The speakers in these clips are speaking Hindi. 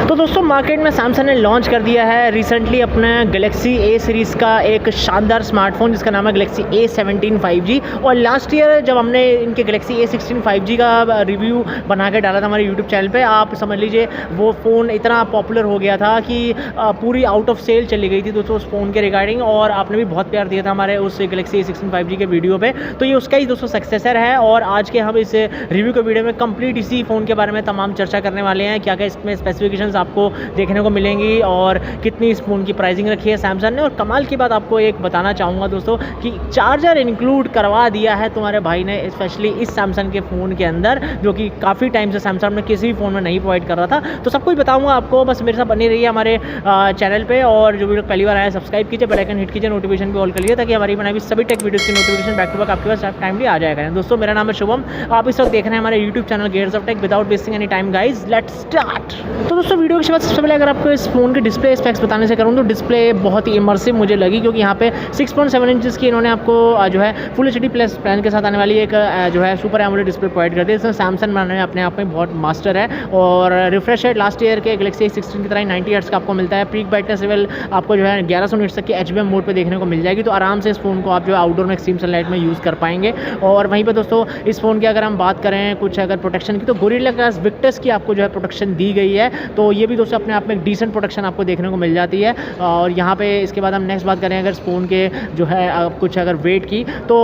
तो दोस्तों मार्केट में सैमसंग ने लॉन्च कर दिया है रिसेंटली अपना गैलेक्सी ए सीरीज़ का एक शानदार स्मार्टफोन जिसका नाम है गैलेक्सी A17 5G। और लास्ट ईयर जब हमने इनके गैलेक्सी A16 5G का रिव्यू बना के डाला था हमारे यूट्यूब चैनल पे, आप समझ लीजिए वो फ़ोन इतना पॉपुलर हो गया था कि पूरी आउट ऑफ सेल चली गई थी दोस्तों उस फ़ोन के रिगार्डिंग, और आपने भी बहुत प्यार दिया था हमारे उस गैलेक्सी A16 5G के वीडियो पे। तो ये उसका ही दोस्तों सक्सेसर है और आज के हम इस रिव्यू के वीडियो में कंप्लीट इसी फ़ोन के बारे में तमाम चर्चा करने वाले हैं। क्या क्या इसमें स्पेसिफिकेशंस आपको देखने को मिलेंगी और कितनी इस फ़ोन की प्राइसिंग रखी है सैमसंग ने। और कमाल की बात आपको एक बताना चाहूँगा दोस्तों कि चार्जर इंक्लूड करवा दिया है तुम्हारे भाई ने, स्पेशली इस सैमसंग के फ़ोन के अंदर, जो कि काफ़ी टाइम से सैमसंग ने किसी भी फ़ोन में नहीं प्रोवाइड कर रहा था। तो सब कुछ बताऊँगा आपको, बस मेरे साथ बनी रही है हमारे चैनल पर। और जो वीडियो पहली बार आया सब्सक्राइब कीजिए, बेल आइकन हिट कीजिए, नोटिफिकेशन भी ऑल कर लीजिए ताकि हमारी बनाई सभी टेक वीडियोज़ की नोटिफिकेशन बैक टू बैक आपके पास टाइमली आ जाएगा। दोस्तों मेरा नाम है शुभम, आप इस वक्त देख रहे हैं हमारे YouTube channel Gears of Tech. Without wasting any time guys let's start. तो दोस्तों वीडियो के बाद सबसे पहले अगर आपको इस फ़ोन के डिस्प्ले स्पेक्स बताने से करूँ तो डिस्प्ले बहुत ही इमर्सिव मुझे लगी, क्योंकि यहाँ पे 6.7 इंचज़ की इन्होंने आपको जो है फुल HD प्लस प्लान के साथ आने वाली एक जो है सुपर एमोलेड डिस्प्ले प्रोवाइड करती है। इसमें सैमसंग बनाने अपने आप में बहुत मास्टर है। और रिफ्रेश रेट लास्ट ईयर के गैलेक्सी A16 की तरह 90 हर्ट्ज़ का आपको मिलता है। पीक ब्राइटनेस लेवल आपको जो है 1100 निट्स तक की HBM मोड पर देखने को मिल जाएगी। तो आराम से इस फ़ोन को आप जो है आउटडोर में एक्सट्रीम सनलाइट में यूज़ कर पाएंगे। और वहीं पर दोस्तों इस फ़ोन की अगर हम बात करें कुछ अगर प्रोटेक्शन की, तो गोरिल्ला ग्लास विक्टस की आपको जो है प्रोटेक्शन दी गई है। तो ये भी दोस्तों अपने आप में एक डिसेंट प्रोटेक्शन आपको देखने को मिल जाती है। और यहाँ पे इसके बाद हम नेक्स्ट बात करें अगर इस फ़ोन के जो है कुछ अगर वेट की, तो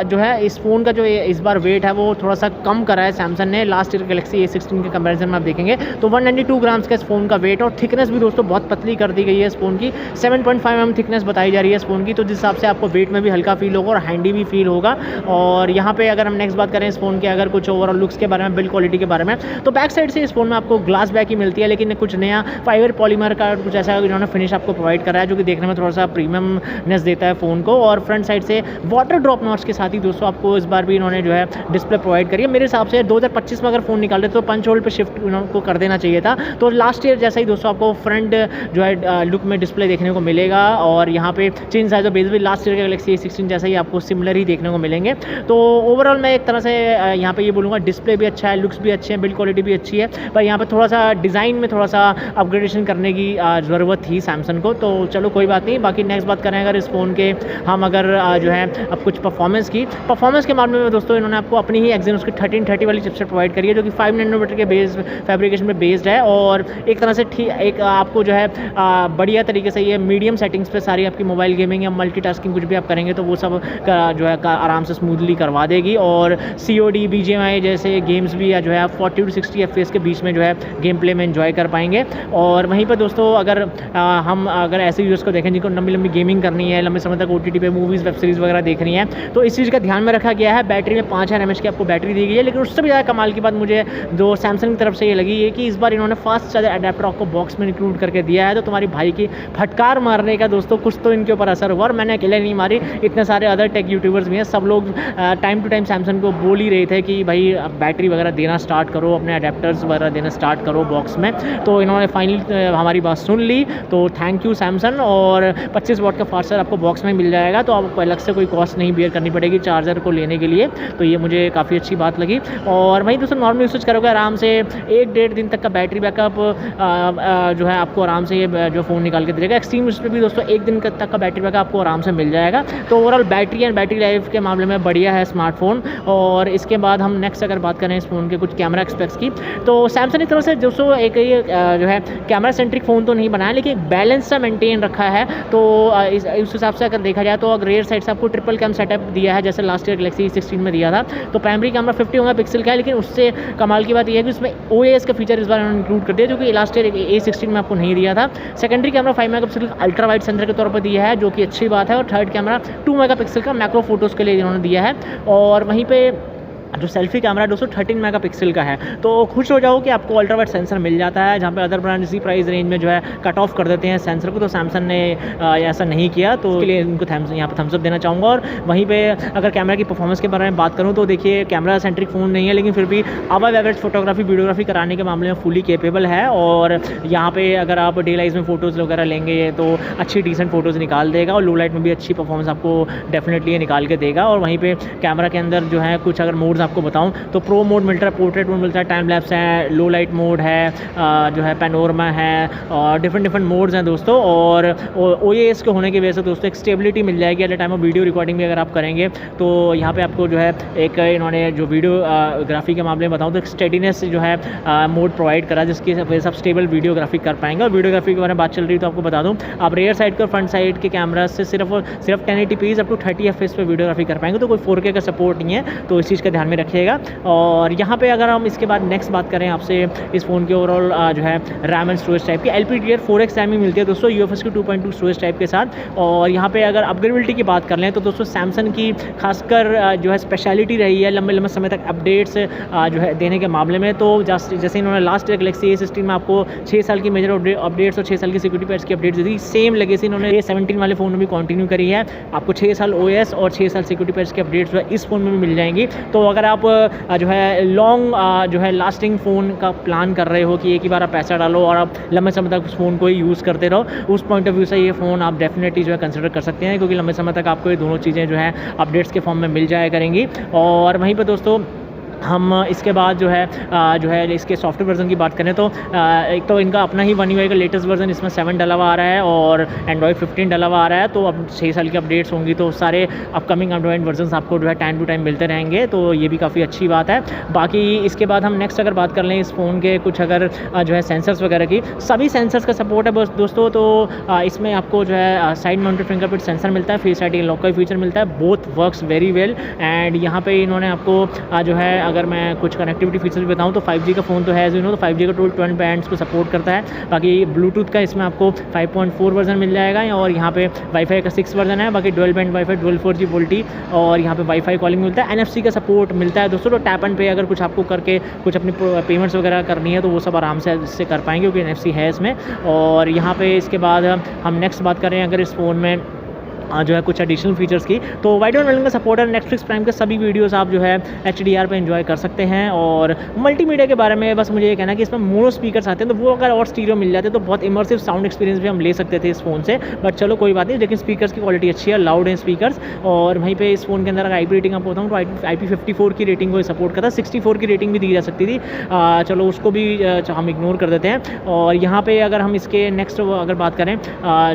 जो है इस फ़ोन का जो इस बार वेट है वो थोड़ा सा कम करा है सैमसंग ने लास्ट ईयर गैलेक्सी A16 के कंपैरिजन में आप देखेंगे तो 192 ग्राम्स का इस फ़ोन का वेट। और थिकनेस भी दोस्तों बहुत पतली कर दी गई है इस फ़ोन की, 7.5 mm थिकनेस बताई जा रही है इस फ़ोन की। तो जिस हिसाब से आपको वेट में भी हल्का फील होगा और हैंडी भी फील होगा। और यहाँ पे अगर हम नेक्स्ट बात करें इस फ़ोन के अगर कुछ ओवरऑल लुक्स के बारे में, बिल्ड क्वालिटी के बारे में, तो बैक साइड से इस फ़ोन में आपको ग्लास बैक ही मिलती है, लेकिन कुछ नया फाइबर पॉलीमर का कुछ ऐसा इन्होंने फिनिश आपको प्रोवाइड करा है जो कि देखने में थोड़ा सा प्रीमियमनेस देता है फ़ोन को। और फ्रंट साइड से वाटर ड्रॉप नॉच के साथ ही दोस्तों आपको इस बार भी इन्होंने जो है डिस्प्ले प्रोवाइड करी है। मेरे हिसाब से 2025 में अगर फ़ोन निकाल रहे तो पंच होल पे शिफ्ट उनको कर देना चाहिए था। तो लास्ट ईयर जैसा ही दोस्तों आपको फ्रंट जो है लुक में डिस्प्ले देखने को मिलेगा। और यहाँ पे चेन साइज और बेस भी लास्ट ईयर के गैलेक्सी A16 जैसा ही आपको सिमिलर ही देखने को मिलेंगे। तो ओवरऑल मैं एक तरह से यहाँ पे ये बोलूँगा डिस्प्ले भी अच्छा है, लुक्स भी अच्छे हैं, बिल्ड क्वालिटी भी अच्छी है, पर यहाँ पे थोड़ा सा डिज़ाइन में थोड़ा सा अपग्रेडेशन करने की ज़रूरत थी सैमसंग को। तो चलो कोई बात नहीं। बाकी नेक्स्ट बात करें अगर इस फ़ोन के हम अगर जो है अब कुछ परफॉर्मेंस के मामले में दोस्तों इन्होंने आपको अपनी ही एक्सिनोस की 1330 वाली चिपसेट प्रोवाइड करी है, जो कि 5 नैनोमीटर के बेस फैब्रिकेशन में बेस्ड है। और एक तरह से एक आपको जो है बढ़िया तरीके से ये मीडियम सेटिंग्स पे सारी आपकी मोबाइल गेमिंग या मल्टीटास्किंग कुछ भी आप करेंगे तो वो सब जो है आराम से स्मूथली करवा देगी। और COD BGMI जैसे गेम्स भी जो है आप 40 to 60 FPS के बीच में जो है गेम प्ले में एंजॉय कर पाएंगे। और वहीं पर दोस्तों अगर हम अगर ऐसे यूज़र्स को देखें जिनको लंबी लंबी गेमिंग करनी है, लंबे समय तक OTT पे मूवीज़ वेब सीरीज़ वगैरह देखनी है, तो इस चीज़ का ध्यान में रखा गया है। बैटरी में 5000 mAh की आपको बैटरी दी गई है। लेकिन उससे भी ज़्यादा कमाल की बात मुझे जो सैमसंग की तरफ से ये लगी है कि इस बार इन्होंने फास्ट चार्जर अडेप्टर आपको बॉक्स में इंक्लूड करके दिया है। तो तुम्हारी भाई की फटकार मारने का दोस्तों कुछ तो इनके ऊपर असर हुआ। और मैंने अकेले नहीं मारी, इतने सारे अदर टेक यूट्यूबर्स भी हैं, सब लोग टाइम टू टाइम सैमसंग को बोल ही रहे थे कि भाई बैटरी वगैरह देना स्टार्ट करो, अपने अडेप्टर्स वगैरह देना स्टार्ट करो बॉक्स में। तो इन्होंने फाइनली हमारी बात सुन ली, तो थैंक यू सैमसंग। और 25 वाट का फास्ट चार्जर आपको बॉक्स में मिल जाएगा, तो आपको अलग से कोई कॉस्ट नहीं बेयर करनी पड़ेगी चार्जर को लेने के लिए। तो ये मुझे काफ़ी अच्छी बात लगी। और वहीं दोस्तों नॉर्मल यूसेज करोगे आराम से 1-1.5 दिन तक का बैटरी बैकअप जो है आपको आराम से ये जो फ़ोन निकाल के देगा। एक्सट्रीम यूज पे भी दोस्तों 1 दिन तक का बैटरी बैकअप आपको आराम से मिल जाएगा। तो overall battery and battery life के मामले में बढ़िया है स्मार्टफोन। और इसके बाद हम नेक्स्ट अगर बात करें इस फ़ोन के कुछ कैमरा एक्सपेक्ट्स की, तो सैमसंग की तरफ से दोस्तों एक ये जो है कैमरा सेंट्रिक फ़ोन तो नहीं बनाया, लेकिन एक बैलेंस सा मेंटेन रखा है। तो इस हिसाब से अगर देखा जाए तो अगर रेयर साइड से आपको ट्रिपल कैम सेटअप दिया है जैसे लास्ट ईयर गैलेक्सी A16 में दिया था। तो प्राइमरी कैमरा 50 मेगापिक्सल का है, लेकिन उससे कमाल की बात यह है कि उसमें OIS का फीचर इस बार उन्होंने इंक्लूड कर दिया, जो कि लास्ट ईयर A16 में आपको नहीं दिया था। सेकेंडरी कैमरा 5 मेगापिक्सल का अल्ट्रा वाइड सेंसर के तौर पर दिया है, जो कि अच्छी बात है। और थर्ड कैमरा 2 मेगापिक्सल का मैक्रो फोटोज़ के लिए इन्होंने दिया है। और वहीं पे जो सेल्फी कैमरा दोस्तों 13 मेगापिक्सल का है। तो खुश हो जाओ कि आपको अल्ट्रा वाइड सेंसर मिल जाता है, जहाँ पे अदर ब्रांड इसी प्राइस रेंज में जो है कट ऑफ कर देते हैं सेंसर को। तो सैमसंग ने ऐसा नहीं किया, तो उसके लिए इनको यहाँ पे थम्स अप देना चाहूँगा। और वहीं पे अगर कैमरा की परफॉर्मेंस के बारे में बात करूँ तो देखिए कैमरा सेंट्रिक फ़ोन नहीं है, लेकिन फिर भी अबव एवरेज फोटोग्राफी वीडियोग्राफी कराने के मामले में फुली कैपेबल है। और यहाँ पे अगर आप डे लाइट में फ़ोटोज़ वगैरह लेंगे तो अच्छी डिसेंट फ़ोटोज़ निकाल देगा, और लो लाइट में भी अच्छी परफॉर्मेंस आपको डेफिनेटली निकाल के देगा। और वहीं पर कैमरा के अंदर जो है कुछ अगर मोड्स मोड्स आपको बताऊँ तो प्रो मोड मिलता है, पोर्ट्रेट मोड मिलता है, टाइम लैप्स है, लो लाइट मोड है, जो है पैनोरमा है, और डिफरेंट मोड्स हैं दोस्तों। और OIS के होने की वजह से दोस्तों एक स्टेबिलिटी मिल जाएगी at the time of video recording भी अगर आप करेंगे तो यहाँ पे आपको जो है एक इन्होंने जो वीडियोग्राफी के मामले में बताऊँ तो एक स्टेडीनेस जो है मोड प्रोवाइड करा जिसकी वजह से आप स्टेबल वीडियोग्राफी कर पाएंगे। और वीडियोग्राफी के बारे में बात चल रही है तो आपको बता दूँ आप रेयर साइड के और फ्रंट साइड के कैमरा से सिर्फ 1080p अप टू 30 FPS पे वीडियोग्राफी कर पाएंगे, तो कोई 4K का सपोर्ट नहीं है, तो इस चीज़ का ध्यान में रखिएगा। और यहाँ पे अगर हम इसके बाद नेक्स्ट बात करें आपसे इस फ़ोन के ओवरऑल जो है रैम एंड स्टोरेज टाइप की LPDDR4X रैम ही मिलती है दोस्तों UFS की 2.2 स्टोरेज टाइप के साथ। और यहाँ पे अगर अपग्रेडेबिलिटी की बात कर लें तो दोस्तों सैमसंग की खासकर जो है स्पेशलिटी रही है लंबे समय तक अपडेट्स जो है देने के मामले में। तो जैसे इन्होंने लास्ट ईयर गैलेक्सी A16 में आपको 6 साल की मेजर अपडेट्स और 6 साल की सिक्योरिटी पैच की अपडेट्स दी थी, सेम लेगेसी इन्होंने A17 वाले फ़ोन में भी कंटिन्यू करी है। आपको 6 साल OS और 6 साल सिक्योरिटी पैच की अपडेट्स जो है इस फ़ोन में भी मिल जाएंगी। तो अगर आप जो है लॉन्ग जो है लास्टिंग फ़ोन का प्लान कर रहे हो कि एक ही बार आप पैसा डालो और आप लंबे समय तक उस फ़ोन को ही यूज़ करते रहो, उस पॉइंट ऑफ व्यू से ये फ़ोन आप डेफिनेटली जो है कंसिडर कर सकते हैं, क्योंकि लंबे समय तक आपको ये दोनों चीज़ें जो है अपडेट्स के फॉर्म में मिल जाया करेंगी। और वहीं पर दोस्तों हम इसके बाद जो है इसके सॉफ्टवेयर वर्जन की बात करें तो एक तो इनका अपना ही One UI का लेटेस्ट वर्जन इसमें 7 डला हुआ आ रहा है और एंड्रॉयड 15 डला हुआ आ रहा है। तो अब 6 साल की अपडेट्स होंगी तो सारे अपकमिंग एंड्रॉयड वर्जन आपको जो है टाइम टू टाइम मिलते रहेंगे, तो ये भी काफ़ी अच्छी बात है। बाकी इसके बाद हम नेक्स्ट अगर बात कर लें इस फ़ोन के कुछ अगर जो है सेंसर्स वगैरह की, सभी सेंसर्स का सपोर्ट है बस दोस्तों। तो इसमें आपको जो है साइड माउंटेड फिंगरप्रिंट सेंसर मिलता है, फेस आईडी लॉक का फीचर मिलता है, both works very well. And यहाँ पे इन्होंने आपको जो है अगर मैं कुछ कनेक्टिविटी फीचर्स भी बताऊँ तो 5G का फ़ोन तो है तो 5G का टोटल 12 बैंड्स को सपोर्ट करता है। बाकी ब्लूटूथ का इसमें आपको 5.4 वर्जन मिल जाएगा और यहाँ पे वाईफाई का 6 वर्जन है। बाकी dual band wifi, dual 4G VoLTE और यहाँ पे वाईफाई कॉलिंग मिलता है। NFC का सपोर्ट मिलता है दोस्तों। तो टैप एंड पे अगर कुछ आपको करके कुछ अपनी पेमेंट्स वगैरह करनी है तो वो सब आराम से इससे कर पाएंगे क्योंकि NFC है इसमें। और यहाँ पे इसके बाद हम नेक्स्ट बात करें अगर इस फ़ोन में जो है कुछ एडिशनल फीचर्स की, तो वाइड एंगल का सपोर्ट है। नेटफ्लिक्स प्राइम के सभी वीडियोस आप जो है HDR पे एंजॉय कर सकते हैं। और मल्टीमीडिया के बारे में बस मुझे ये कहना है कि इसमें मोनो स्पीकर्स आते हैं तो वो अगर और स्टीरियो मिल जाते तो बहुत इमर्सिव साउंड एक्सपीरियंस भी हम ले सकते थे इस फ़ोन से, बट चलो कोई बात नहीं। लेकिन स्पीकर्स की क्वालिटी अच्छी है, लाउड है स्पीकर्स। और वहीं पर इस फ़ोन के अंदर अगर IP रेटिंग आपको बताऊँ तो IP54 की रेटिंग को सपोर्ट करता है। 64 की रेटिंग भी दी जा सकती थी, चलो उसको भी हम इग्नोर कर देते हैं। और यहाँ पर अगर हम इसके नेक्स्ट अगर बात करें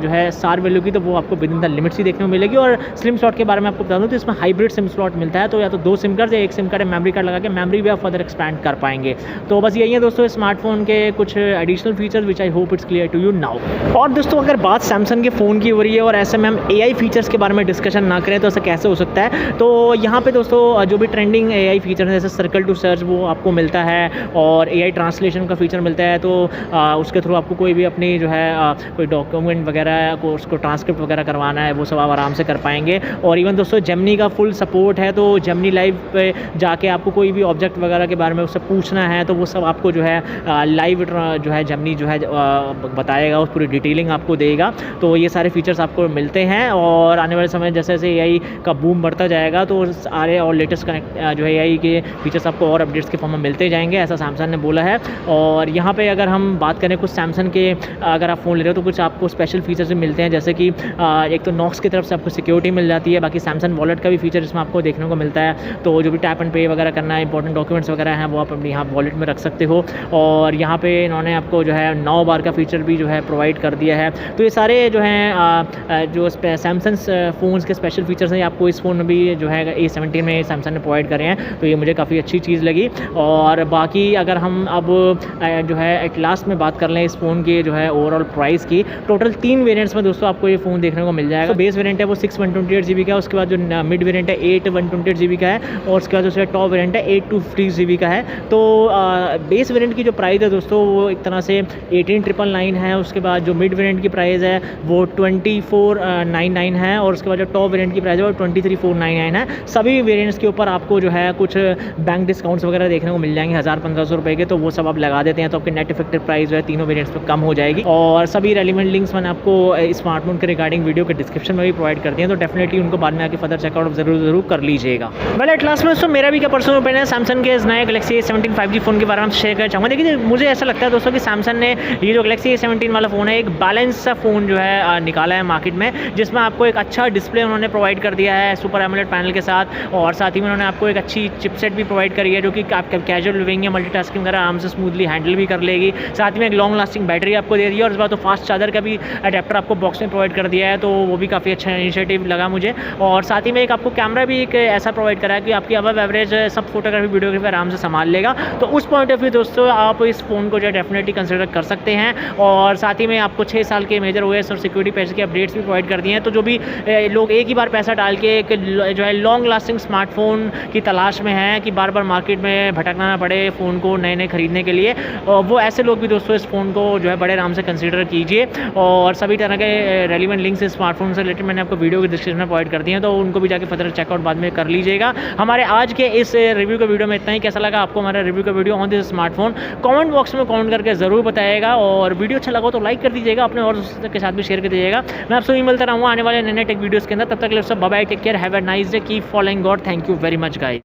जो है SAR वैल्यू की, तो वो आपको विद इन द लिमिट्स ही देखने को मिलेगी। और स्लिम स्लॉट के बारे में आपको बता दूं तो इसमें हाइब्रिड सिम स्लॉट मिलता है, तो या तो 2 सिम कार्ड या 1 सिम कार्ड मेमोरी कार्ड लगा के मेमोरी भी आप फर्दर एक्सपैंड कर पाएंगे। तो बस यही है दोस्तों स्मार्टफोन के कुछ additional features which I hope it's clear to you now. और दोस्तों अगर बात सैमसंग के फ़ोन की हो रही है और ऐसे में हम AI फीचर्स के बारे में डिस्कशन ना करें तो ऐसा कैसे हो सकता है। तो यहाँ पे दोस्तों जो भी ट्रेंडिंग AI फीचर है जैसे सर्कल टू सर्च वो आपको मिलता है और AI ट्रांसलेशन का फीचर मिलता है। तो उसके थ्रू आपको कोई भी अपनी जो है कोई डॉक्यूमेंट वगैरह को उसको ट्रांसक्रिप्ट वगैरह करवाना है वो सब आप आराम से कर पाएंगे। और इवन दोस्तों जेमिनी का फुल सपोर्ट है, तो जेमिनी लाइव पे जाके आपको कोई भी ऑब्जेक्ट वगैरह के बारे में उससे पूछना है तो वो सब आपको जो है लाइव जो है जेमिनी जो है बताएगा, उस पूरी डिटेलिंग आपको देगा। तो ये सारे फीचर्स आपको मिलते हैं और आने वाले समय जैसे जैसे AI का बूम बढ़ता जाएगा तो सारे और लेटेस्ट जो है AI के फीचर्स आपको और अपडेट्स के फॉर्म में मिलते जाएंगे, ऐसा सैमसंग ने बोला है। और यहाँ पे अगर हम बात करें कुछ सैमसंग के अगर आप फ़ोन ले रहे हो तो कुछ आपको स्पेशल फीचर्स भी मिलते हैं, जैसे कि एक तो नॉक्स की तरफ से आपको सिक्योरिटी मिल जाती है। बाकी सैमसंग वॉलेट का भी फीचर इसमें आपको देखने को मिलता है, तो जो भी टैप एंड पे वगैरह करना है, इंपॉर्टेंट डॉक्यूमेंट्स वगैरह हैं वो आप अपने यहाँ वॉलेट में रख सकते हो। और यहाँ पे इन्होंने आपको जो है 9 बार का फीचर भी जो है प्रोवाइड कर दिया है। तो ये सारे जो हैं जो सैमसंग फ़ोन्स के स्पेशल फीचर्स हैं आपको इस फ़ोन में भी जो है A17 में सैमसंग ने प्रोवाइड करे हैं, तो ये मुझे काफ़ी अच्छी चीज़ लगी। और बाकी अगर हम अब जो है एट लास्ट में बात कर लें इस फ़ोन की जो है ओवरऑल प्राइस की, टोटल 3 वेरिएंट्स में दोस्तों आपको ये फ़ोन देखने को मिल जाएगा। तो बेस वेरिएंट है वो 6 128 GB का है, उसके बाद जो मिड वेरिएंट है 8 128 GB का है और उसके बाद उसका टॉप वेरिएंट है 8 250 GB का है। तो बेस वेरिएंट की जो प्राइस है दोस्तों वो एक तरह से 18,999 है। उसके बाद जो मिड वेरिएंट की प्राइस है वो 24,99 है और उसके बाद जो टॉप वेरिएंट की प्राइस है वो 23,499 है। सभी वेरिएंट्स के ऊपर आपको जो है कुछ बैंक डिस्काउंट्स वगैरह देखने को मिल जाएंगे 1000-1500 रुपये के, तो वो सब आप लगा देते हैं तो आपके नेट इफेक्टिव प्राइस जो है तीनों वेरिएंट्स पर कम हो जाएगी। और सभी रेलिवेंट लिंक्स मैंने आपको स्मार्टफोन के रिगार्डिंग वीडियो के डिस्क्रिप्शन में में भी प्रोवाइड करती हैं, तो डेफिनेटली उनको बाद में आके फर्दर चेकआउट ज़रूर कर लीजिएगा। वेल एट लास्ट में दोस्तों मेरा भी क्या पर्सनल ओपिनियन है सैमसंग के इस नए गैलेक्सी A17 5G फ़ोन के बारे में शेयर करना चाहूँगा। देखिए मुझे ऐसा लगता है दोस्तों कि सैमसंग ने ये जो गैलेक्सी A17 वाला फ़ोन है एक बैलेंस सा फ़ोन जो है निकाला है मार्केट में, जिसमें आपको एक अच्छा डिस्प्ले उन्होंने प्रोवाइड कर दिया है सुपर एमोलेड पैनल के साथ, और साथ ही में उन्होंने आपको एक अच्छी चिपसेट भी प्रोवाइड करी है जो कि आप कैजुअल लिविंग या मल्टीटास्किंग वगैरह आराम से स्मूथली हैंडल भी कर लेगी। साथ ही में एक लॉन्ग लास्टिंग बैटरी आपको दे दी है, और इस बार तो फास्ट चार्जर का भी अडेप्टर आपको बॉक्स में प्रोवाइड कर दिया है, तो वो भी काफ़ी अच्छा इनिशिएटिव लगा मुझे। और साथ ही में एक आपको कैमरा भी एक ऐसा प्रोवाइड करा है कि आपकी अबव एवरेज सब फोटोग्राफी वीडियोग्राफी आराम से संभाल लेगा। तो उस पॉइंट ऑफ व्यू दोस्तों आप इस फ़ोन को जो है डेफिनेटली कंसिडर कर सकते हैं। और साथ ही में आपको 6 साल के मेजर OS और सिक्योरिटी पैच की अपडेट्स भी प्रोवाइड कर दिए हैं, तो जो भी लोग एक ही बार पैसा डाल के एक जो है लॉन्ग लास्टिंग स्मार्टफोन की तलाश में हैं कि बार बार मार्केट में भटकना ना पड़े फ़ोन को नए खरीदने के लिए, वो ऐसे लोग भी दोस्तों इस फ़ोन को जो है बड़े आराम से कंसीडर कीजिए। और सभी तरह के रेलिवेंट लिंक्स इस स्मार्टफोन से रिलेटेड मैंने आपको वीडियो के डिस्क्रिप्शन में प्रोवाइड कर दिए हैं, तो उनको भी जाके फर्दर चेकआउट बाद में कर लीजिएगा। हमारे आज के इस रिव्यू का वीडियो में इतना ही। कैसा लगा आपको हमारा रिव्यू का video on this smartphone, comment box में कमेंट करके ज़रूर बताइएगा, और वीडियो अच्छा लगा तो लाइक कर दीजिएगा, अपने और दोस्तों के साथ भी शेयर कर दीजिएगा। मैं आपसे मिलता रहूँगा आने वाले नए टेक वीडियोज़ के अंदर। तब तक के लिए सब bye bye, take care, have a nice day, keep following God, thank you very much guys.